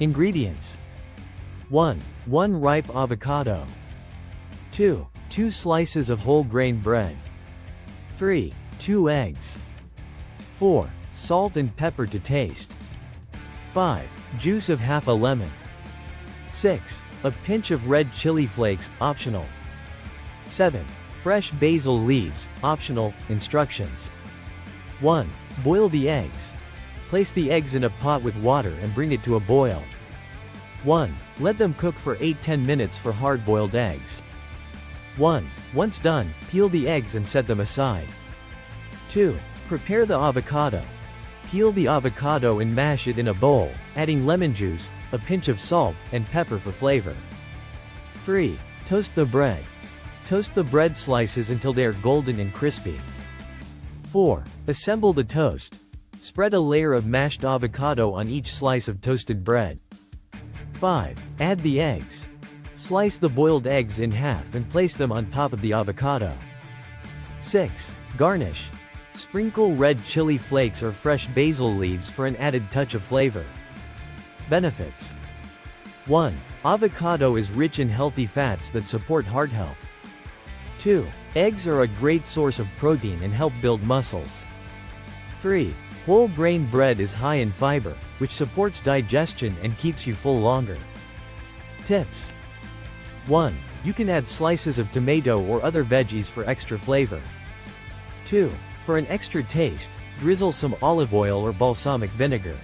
Ingredients: 1. 1 ripe avocado. 2. 2 slices of whole grain bread. 3. 2 eggs. 4. Salt and pepper to taste. 5. Juice of half a lemon. 6. A pinch of red chili flakes, optional. 7. Fresh basil leaves, optional. Instructions: 1. Boil the eggs. Place the eggs in a pot with water and bring it to a boil. 1. Let them cook for 8-10 minutes for hard-boiled eggs. 1. Once done, peel the eggs and set them aside. 2. Prepare the avocado. Peel the avocado and mash it in a bowl, adding lemon juice, a pinch of salt, and pepper for flavor. 3. Toast the bread. Toast the bread slices until they are golden and crispy. 4. Assemble the toast. Spread a layer of mashed avocado on each slice of toasted bread. 5. Add the eggs. Slice the boiled eggs in half and place them on top of the avocado. 6. Garnish. Sprinkle red chili flakes or fresh basil leaves for an added touch of flavor. Benefits: 1. Avocado is rich in healthy fats that support heart health. 2. Eggs are a great source of protein and help build muscles. 3. Whole grain bread is high in fiber, which supports digestion and keeps you full longer. Tips: 1. You can add slices of tomato or other veggies for extra flavor. 2. For an extra taste, drizzle some olive oil or balsamic vinegar.